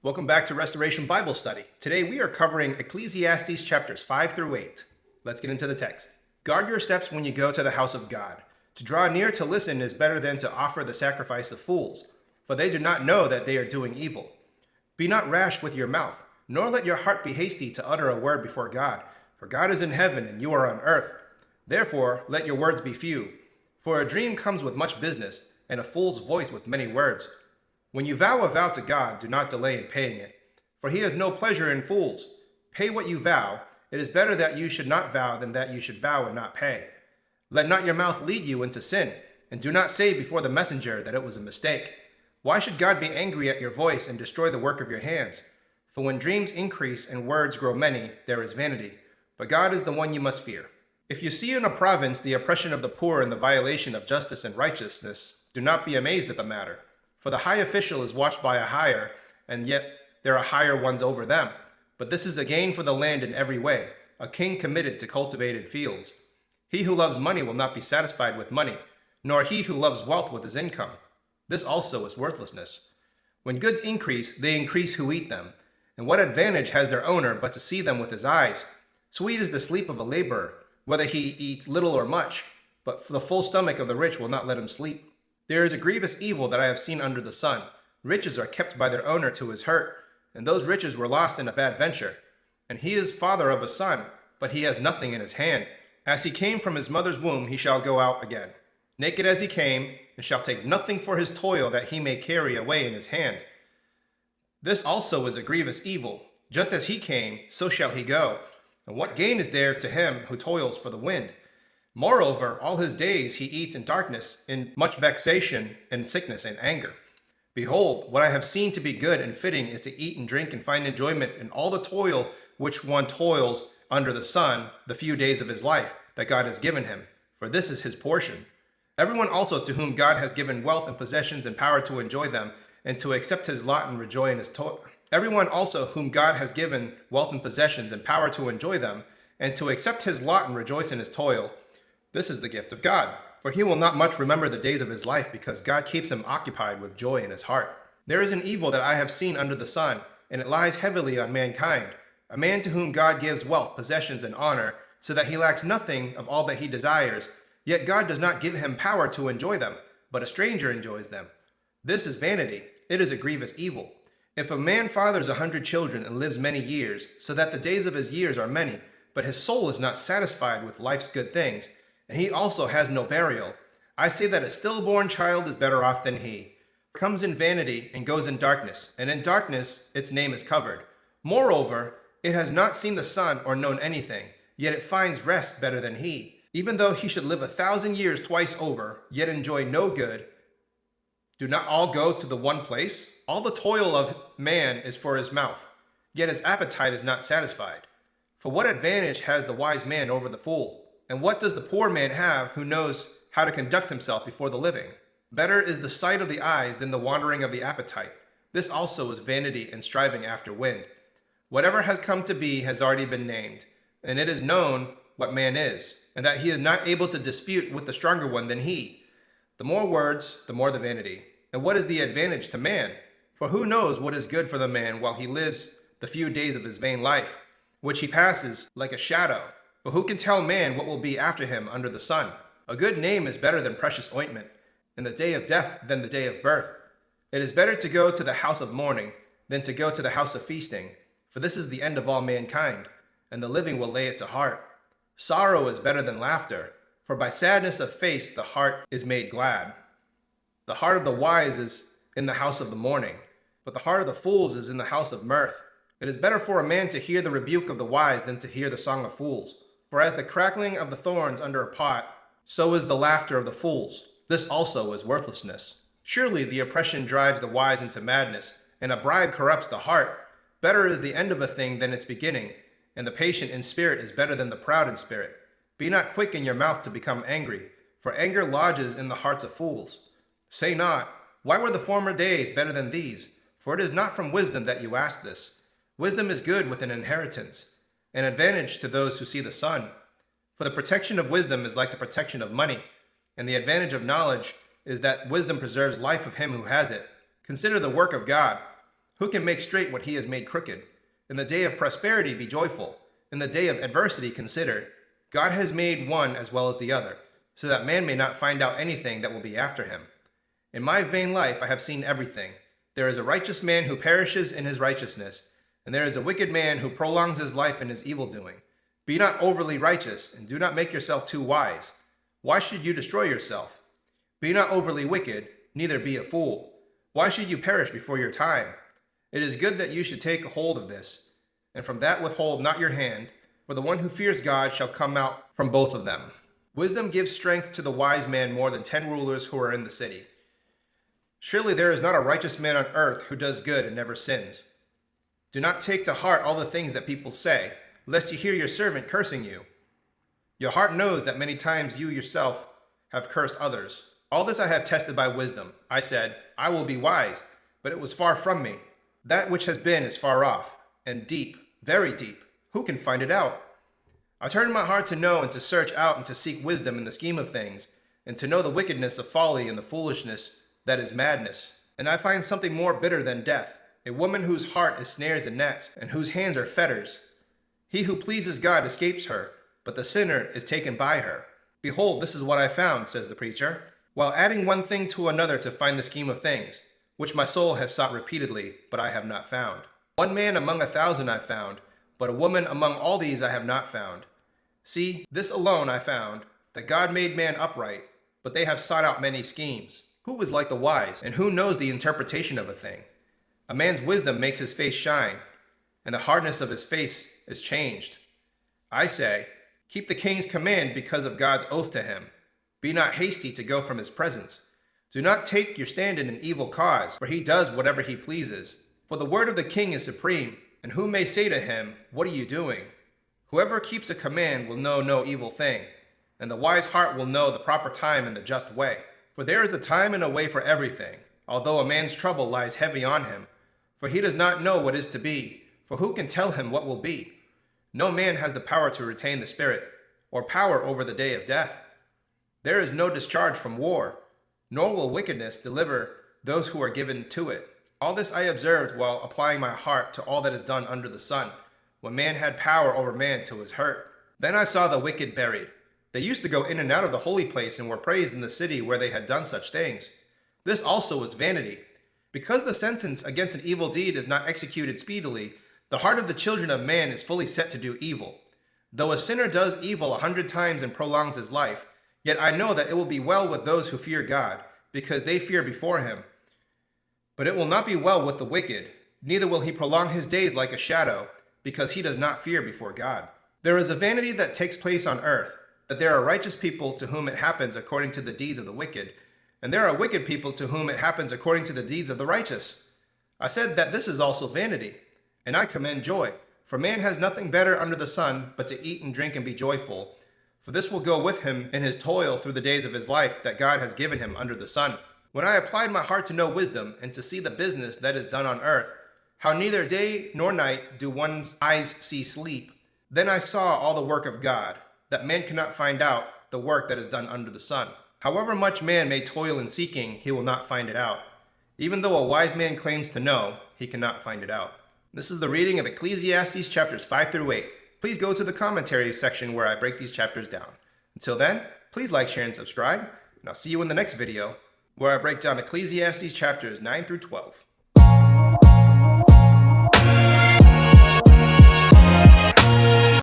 Welcome back to Restoration Bible Study. Today we are covering Ecclesiastes chapters 5 through 8. Let's get into the text. Guard your steps when you go to the house of God. To draw near to listen is better than to offer the sacrifice of fools, for they do not know that they are doing evil. Be not rash with your mouth, nor let your heart be hasty to utter a word before God, for God is in heaven and you are on earth. Therefore let your words be few. For a dream comes with much business, and a fool's voice with many words. When you vow a vow to God, do not delay in paying it, for he has no pleasure in fools. Pay what you vow. It is better that you should not vow than that you should vow and not pay. Let not your mouth lead you into sin, and do not say before the messenger that it was a mistake. Why should God be angry at your voice and destroy the work of your hands? For when dreams increase and words grow many, there is vanity. But God is the one you must fear. If you see in a province the oppression of the poor and the violation of justice and righteousness, do not be amazed at the matter. For the high official is watched by a higher, and yet there are higher ones over them. But this is a gain for the land in every way, a king committed to cultivated fields. He who loves money will not be satisfied with money, nor he who loves wealth with his income. This also is worthlessness. When goods increase, they increase who eat them. And what advantage has their owner but to see them with his eyes? Sweet is the sleep of a laborer, whether he eats little or much, but the full stomach of the rich will not let him sleep. There is a grievous evil that I have seen under the sun. Riches are kept by their owner to his hurt, and those riches were lost in a bad venture. And he is father of a son, but he has nothing in his hand. As he came from his mother's womb, he shall go out again. Naked as he came, and shall take nothing for his toil that he may carry away in his hand. This also is a grievous evil. Just as he came, so shall he go. And what gain is there to him who toils for the wind? Moreover, all his days he eats in darkness, in much vexation and sickness and anger. Behold, what I have seen to be good and fitting is to eat and drink and find enjoyment in all the toil which one toils under the sun the few days of his life that God has given him, for this is his portion. Everyone also to whom God has given wealth and possessions and power to enjoy them, and to accept his lot and rejoice in his toil. Everyone also whom God has given wealth and possessions and power to enjoy them, and to accept his lot and rejoice in his toil, this is the gift of God, for he will not much remember the days of his life, because God keeps him occupied with joy in his heart. There is an evil that I have seen under the sun, and it lies heavily on mankind, a man to whom God gives wealth, possessions, and honor, so that he lacks nothing of all that he desires, yet God does not give him power to enjoy them, but a stranger enjoys them. This is vanity, it is a grievous evil. If a man fathers 100 children and lives many years, so that the days of his years are many, but his soul is not satisfied with life's good things, and he also has no burial, I say that a stillborn child is better off than he. Comes in vanity and goes in darkness, and in darkness its name is covered. Moreover, it has not seen the sun or known anything, yet it finds rest better than he. Even though he should live 1,000 years twice over, yet enjoy no good, do not all go to the one place? All the toil of man is for his mouth, yet his appetite is not satisfied. For what advantage has the wise man over the fool? And what does the poor man have who knows how to conduct himself before the living? Better is the sight of the eyes than the wandering of the appetite. This also is vanity and striving after wind. Whatever has come to be has already been named, and it is known what man is, and that he is not able to dispute with the stronger one than he. The more words, the more the vanity. And what is the advantage to man? For who knows what is good for the man while he lives the few days of his vain life, which he passes like a shadow? But who can tell man what will be after him under the sun? A good name is better than precious ointment, and the day of death than the day of birth. It is better to go to the house of mourning than to go to the house of feasting, for this is the end of all mankind, and the living will lay it to heart. Sorrow is better than laughter, for by sadness of face the heart is made glad. The heart of the wise is in the house of the mourning, but the heart of the fools is in the house of mirth. It is better for a man to hear the rebuke of the wise than to hear the song of fools. For as the crackling of the thorns under a pot, so is the laughter of the fools. This also is worthlessness. Surely the oppression drives the wise into madness, and a bribe corrupts the heart. Better is the end of a thing than its beginning, and the patient in spirit is better than the proud in spirit. Be not quick in your mouth to become angry, for anger lodges in the hearts of fools. Say not, why were the former days better than these? For it is not from wisdom that you ask this. Wisdom is good with an inheritance, an advantage to those who see the sun. For the protection of wisdom is like the protection of money, and the advantage of knowledge is that wisdom preserves life of him who has it. Consider the work of God. Who can make straight what he has made crooked? In the day of prosperity be joyful. In the day of adversity consider. God has made one as well as the other, so that man may not find out anything that will be after him. In my vain life I have seen everything. There is a righteous man who perishes in his righteousness, and there is a wicked man who prolongs his life in his evil doing. Be not overly righteous, and do not make yourself too wise. Why should you destroy yourself? Be not overly wicked, neither be a fool. Why should you perish before your time? It is good that you should take hold of this, and from that withhold not your hand, for the one who fears God shall come out from both of them. Wisdom gives strength to the wise man more than 10 rulers who are in the city. Surely there is not a righteous man on earth who does good and never sins. Do not take to heart all the things that people say, lest you hear your servant cursing you. Your heart knows that many times you yourself have cursed others. All this I have tested by wisdom. I said, I will be wise, but it was far from me. That which has been is far off, and deep, very deep. Who can find it out? I turned my heart to know and to search out and to seek wisdom in the scheme of things, and to know the wickedness of folly and the foolishness that is madness. And I find something more bitter than death, a woman whose heart is snares and nets, and whose hands are fetters. He who pleases God escapes her, but the sinner is taken by her. Behold, this is what I found, says the preacher, while adding one thing to another to find the scheme of things, which my soul has sought repeatedly, but I have not found. One man among 1,000 I found, but a woman among all these I have not found. See, this alone I found, that God made man upright, but they have sought out many schemes. Who is like the wise, and who knows the interpretation of a thing? A man's wisdom makes his face shine, and the hardness of his face is changed. I say, keep the king's command because of God's oath to him. Be not hasty to go from his presence. Do not take your stand in an evil cause, for he does whatever he pleases. For the word of the king is supreme, and who may say to him, what are you doing? Whoever keeps a command will know no evil thing, and the wise heart will know the proper time and the just way. For there is a time and a way for everything, although a man's trouble lies heavy on him. For he does not know what is to be, for who can tell him what will be? No man has the power to retain the spirit, or power over the day of death. There is no discharge from war, nor will wickedness deliver those who are given to it. All this I observed while applying my heart to all that is done under the sun, when man had power over man to his hurt. Then I saw the wicked buried. They used to go in and out of the holy place and were praised in the city where they had done such things. This also was vanity. Because the sentence against an evil deed is not executed speedily, the heart of the children of man is fully set to do evil. Though a sinner does evil 100 times and prolongs his life, yet I know that it will be well with those who fear God, because they fear before him. But it will not be well with the wicked, neither will he prolong his days like a shadow, because he does not fear before God. There is a vanity that takes place on earth, that there are righteous people to whom it happens according to the deeds of the wicked, and there are wicked people to whom it happens according to the deeds of the righteous. I said that this is also vanity, and I commend joy, for man has nothing better under the sun but to eat and drink and be joyful, for this will go with him in his toil through the days of his life that God has given him under the sun. When I applied my heart to know wisdom and to see the business that is done on earth, how neither day nor night do one's eyes see sleep, then I saw all the work of God, that man cannot find out the work that is done under the sun. However much man may toil in seeking, he will not find it out. Even though a wise man claims to know, he cannot find it out. This is the reading of Ecclesiastes chapters 5 through 8. Please go to the commentary section where I break these chapters down. Until then, please like, share, and subscribe, and I'll see you in the next video where I break down Ecclesiastes chapters 9 through 12.